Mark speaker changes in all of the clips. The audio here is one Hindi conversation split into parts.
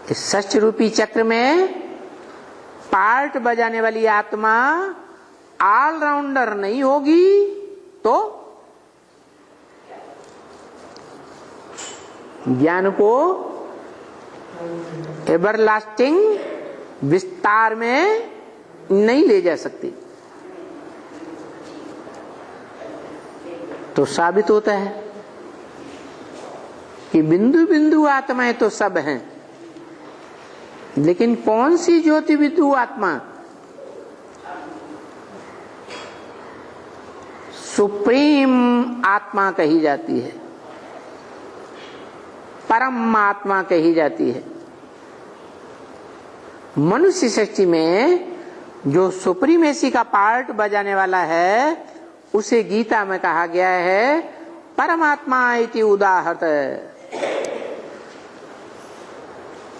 Speaker 1: इस षष्ठ रूपी चक्र में पार्ट बजाने वाली आत्मा ऑलराउंडर नहीं होगी तो ज्ञान को एवरलास्टिंग विस्तार में नहीं ले जा सकती। तो साबित होता है कि बिंदु बिंदु आत्माएं तो सब हैं, लेकिन कौन सी ज्योति बिंदु आत्मा सुप्रीम आत्मा कही जाती है, परम आत्मा कही जाती है। मनुष्य सृष्टि में जो सुप्रीमेसी का पार्ट बजाने वाला है उसे गीता में कहा गया है परमात्मा इति उदाहरत।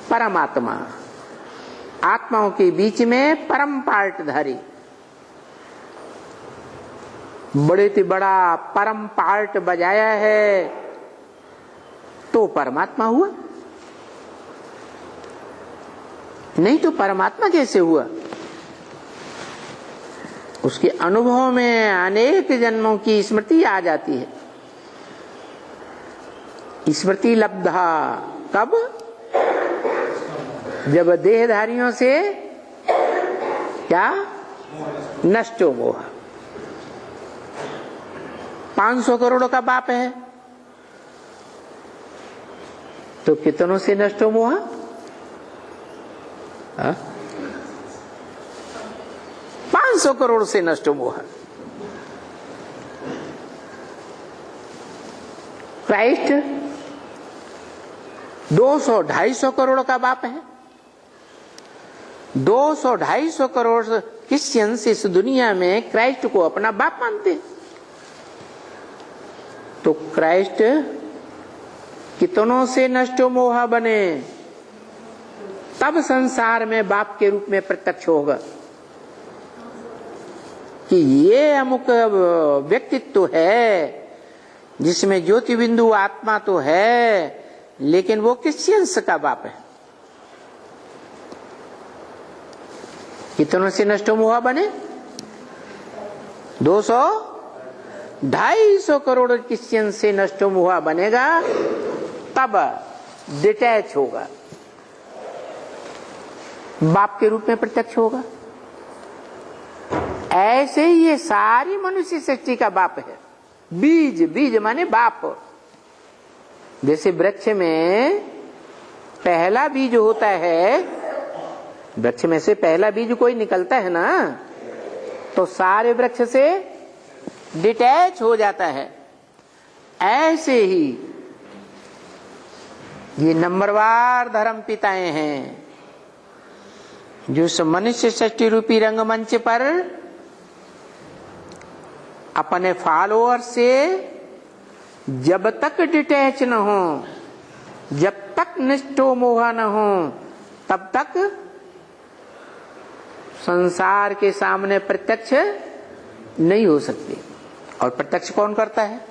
Speaker 1: परमात्मा आत्माओं के बीच में परम पार्टधारी, बड़े से बड़ा परम पार्ट बजाया है तो परमात्मा हुआ, नहीं तो परमात्मा कैसे हुआ? उसके अनुभव में अनेक जन्मों की स्मृति आ जाती है। स्मृति लब्धा कब? जब देहधारियों से क्या नष्टो मोह। 500 करोड़ का बाप है तो कितनों से नष्ट हो मोह? 500 करोड़ से नष्ट हो मोह। क्राइस्ट 200-250 करोड़ का बाप है। 200-250 करोड़ क्रिश्चियंस इस दुनिया में क्राइस्ट को अपना बाप मानते हैं। तो क्राइस्ट कितनों से नष्ट मोह बने तब संसार में बाप के रूप में प्रत्यक्ष होगा कि ये अमुक व्यक्तित्व है जिसमें ज्योति बिंदु आत्मा तो है, लेकिन वो क्रिश्चियंस का बाप है। कितनों से नष्ट मोह बने? 200-250 करोड़ क्रिश्चियन से नष्ट मोह बनेगा तब डिटैच होगा, बाप के रूप में प्रत्यक्ष होगा। ऐसे ही ये सारी मनुष्य सृष्टि का बाप है। बीज, बीज माने बाप। जैसे वृक्ष में पहला बीज होता है, वृक्ष में से पहला बीज कोई निकलता है ना तो सारे वृक्ष से डिटैच हो जाता है। ऐसे ही ये नंबरवार धर्म पिताएं हैं जो इस मनुष्य सृष्टि रूपी रंगमंच पर अपने फॉलोअर से जब तक डिटैच न हो, जब तक निष्ठो मोह न हो, तब तक संसार के सामने प्रत्यक्ष नहीं हो सकते। और प्रत्यक्ष कौन करता है?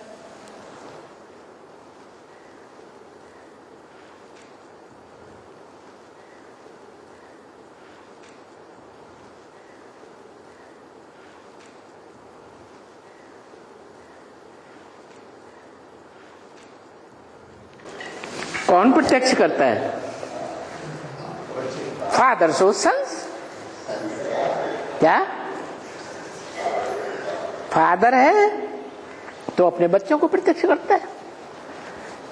Speaker 1: कौन प्रत्यक्ष करता है? Father so sons. क्या फादर है तो अपने बच्चों को प्रत्यक्ष करता है।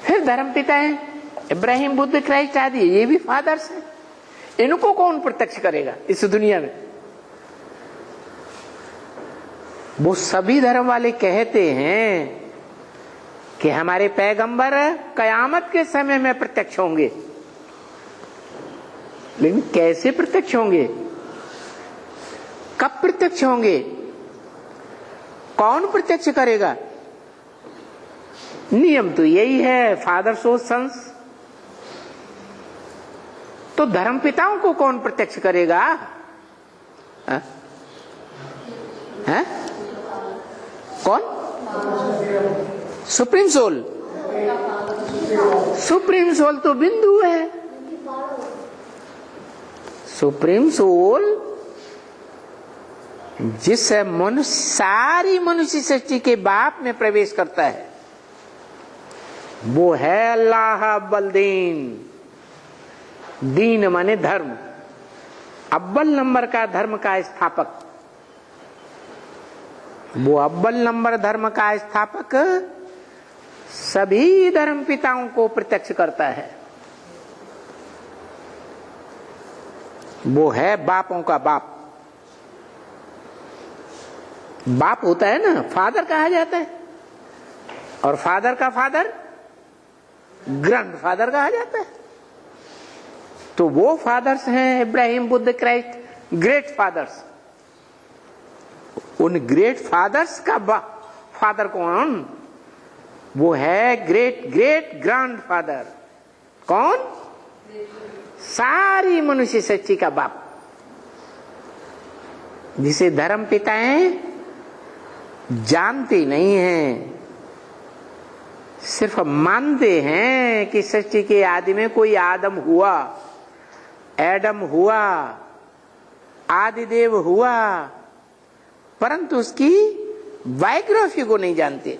Speaker 1: फिर धर्म पिता हैं इब्राहिम, बुद्ध, क्राइस्ट आदि, ये भी फादर्स हैं। इनको कौन प्रत्यक्ष करेगा इस दुनिया में? वो सभी धर्म वाले कहते हैं कि हमारे पैगंबर कयामत के समय में प्रत्यक्ष होंगे, लेकिन कैसे प्रत्यक्ष होंगे? कब प्रत्यक्ष होंगे? कौन प्रत्यक्ष करेगा? नियम तो यही है, फादर सो सन्स। तो धर्म पिताओं को कौन प्रत्यक्ष करेगा? है? कौन? Supreme soul. सुप्रीम सोल तो बिंदु है। सुप्रीम सोल जिस मनुष्य सारी मनुष्य सृष्टि के बाप में प्रवेश करता है वो है अल्लाह अव्वल दीन। दीन माने धर्म, अव्वल नंबर का धर्म का स्थापक। वो अव्वल नंबर धर्म का स्थापक सभी धर्म पिताओं को प्रत्यक्ष करता है। वो है बापों का बाप। बाप होता है ना, फादर कहा जाता है, और फादर का फादर ग्रैंडफादर कहा जाता है। तो वो फादर्स हैं Ibrahim, Buddha, Christ, great fathers. उन ग्रेट फादर्स का फादर कौन? वो है ग्रेट ग्रेट ग्रैंडफादर। कौन? सारी मनुष्य सृष्टि का बाप, जिसे धर्म पिताएं जानते नहीं हैं, सिर्फ मानते हैं कि सृष्टि के आदि में कोई आदम हुआ, एडम हुआ, आदिदेव हुआ, परंतु उसकी बायोग्राफी को नहीं जानते।